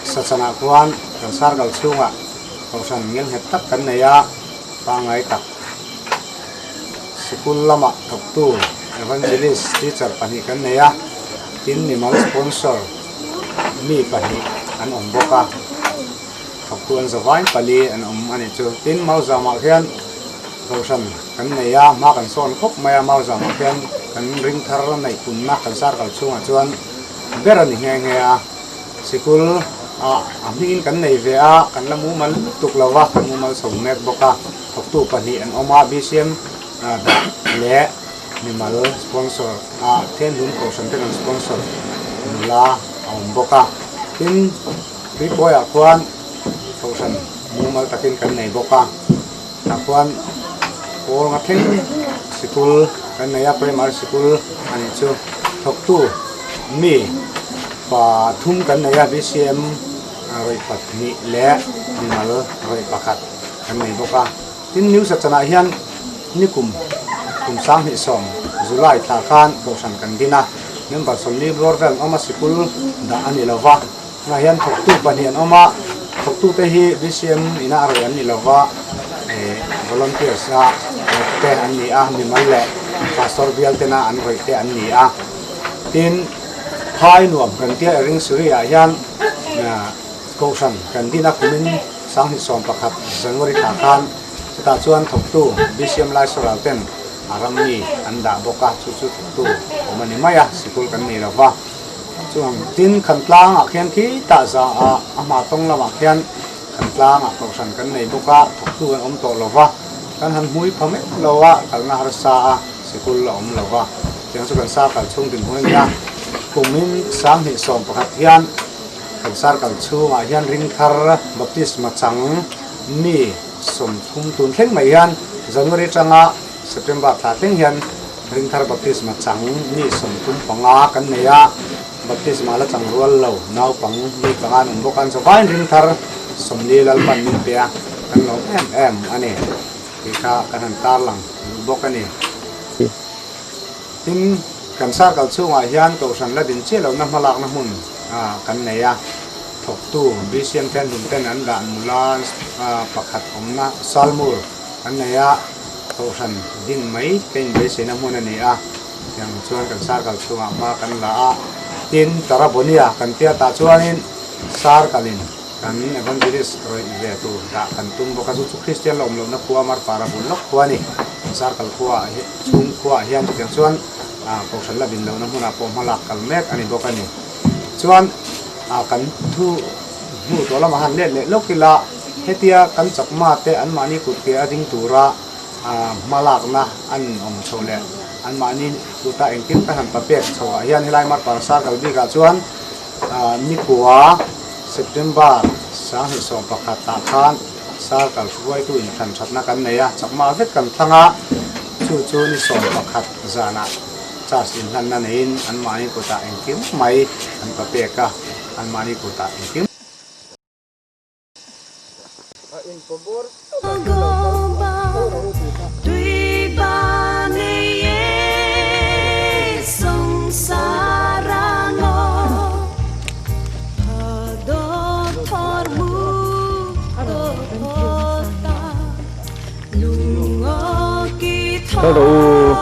sachana kwan kan sargal chunga kausan ngel het tak kan neya pangai tak school lama thoktu evangelist teacher pani kan neya tin ni mal sponsor mi pani an om boka thok tuan zawai pali an om ani chu tin mau za ma khian kausan kan neya ma kan son khop maya mau za ma khian kan ring thar nei kun na kan sar kal chunga chuan berani nge nge a sikul a mingin kan nei ve a kan lamu mal tuk lawa kan mu mal som mek boka thok tu pani an oma BCM da le ni mal sponsor ten lun kausan ten sponsor la om boka tin ripoy akuan kausan mumal takin kan nei boka akuan pol ngatheng sikul kan neya primary school ani chu thoktu mi pa thum kan neya BCM roi patni le nimal roi pakhat kan nei boka tin news achana hian nikum sang hi som July tha khan kausan kan dina member somni borvel oma sikul da ani lawa na hian thoktu panian oma thoktu te hi BCM ina aro ani lawa volunteers a te ani a mi malle pastor bial te na an roi te ani a tin phai nuam kan tia ring suri a hian na kausan kan dina kumin sang hi som pakhat January tha khan ta chuan thoktu BCM lai soral ten arami anda boka chu tu omani maya sikul kan ni lawa chuang tin khan tlang a khian khi ta za a ama tong lama khian khan tlang a kausan kan nei boka thoktu an om to lawa kan han hui phame lawa kalna har sa a sikul la om lawa tiang chu kan sa kal chung tin huai na kumin sam hi som pakhat hian kan sar kal chunga hian ring thar baptisma chang mi som thum tun thleng mai hian January changa September tha teng hian ring thar baptisma chang mi som thum panga kan neya baptisma la chang rual lo naw pang mi panga nun bokan so vain ring thar somni lal pan min pia kan lo em ani ka kan han tar lang bokani tin kan sar kal chunga hian kausan la din che lo na malak na hun kan neya thok tu BCM ten dun ten an dan mulan pakhat omna salmur kan neya kausan din mai ten be se na mun ani a yang chuan kan sar kal chunga ma kan la a tin tarabonia kan tia ta chuanin sar kalin kan evangelist roi ve tu da kan tum boka chu Christian lom na khuwa Marpara bul lok khuani sar kal khuwa chung khuwa hian tiang chuan kausan la bin lo na huna pom halak kal mek ani bokani chuan kan thu mu to lama han le lokila hetia kan chakma te an mani kut ke ading tura malak na an om chole an mani kuta engkin ta han papek chawa hian hilai Marpara sar kal bi ka chuan ni kuwa September sang hi som pakhat ta khan sar kal fuai tu in than thatna kan neya chakma vet kan thanga chu ni som pakhat zana chas in han na nein an mani kuta engkim mai an papeka an mani kuta engkim in favor Hello.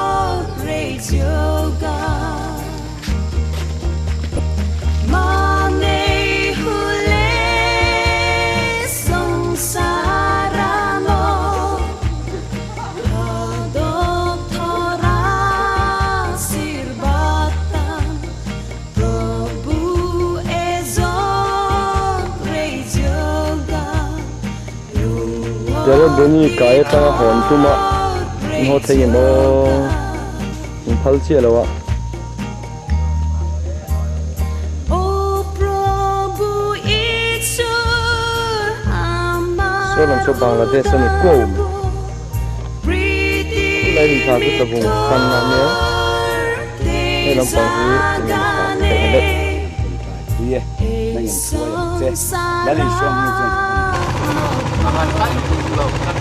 Yo beni kaya ta hon tuma mo thei mo phal chi lawa so lam so Bangladesh ni ko lai ni tha ku tabung kan na me e lam pang hi ni ta le ye nang che la li so mu chen aman kai lo kan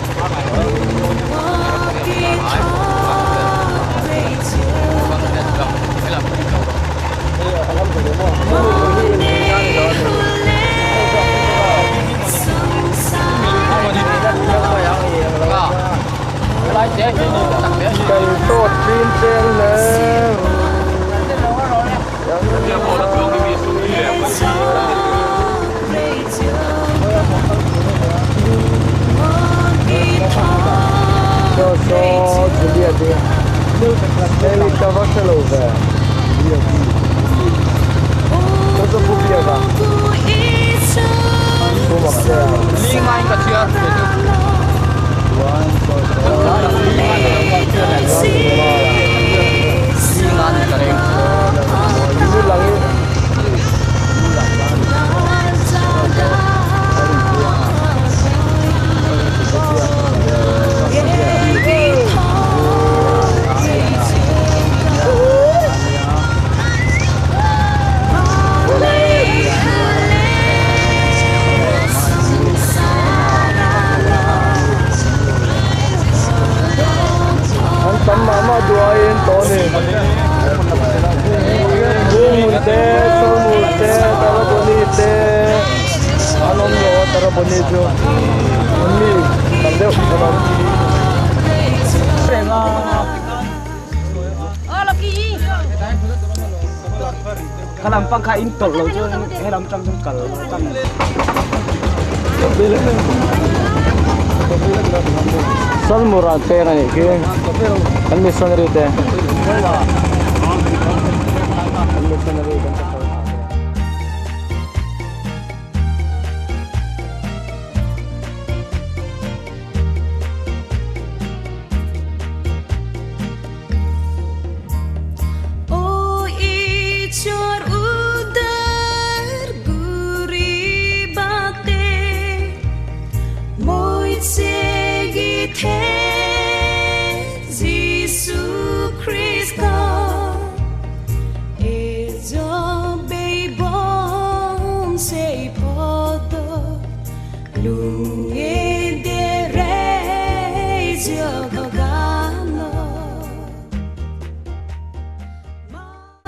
cây tốt trên trên lên cho chuẩn bị đi đây là các bác sẽ lâu về cho phụ việc à cô bảo xe liên anh cả chưa tấm mama đuôi in to này buông te sôi mù te tara boni te anom lo tara boni jo mi làm đều làm khả năng phăng khai in tột lâu chứ hay làm trong cờ trong Sal murad te ngani ki kan missionary te kan missionary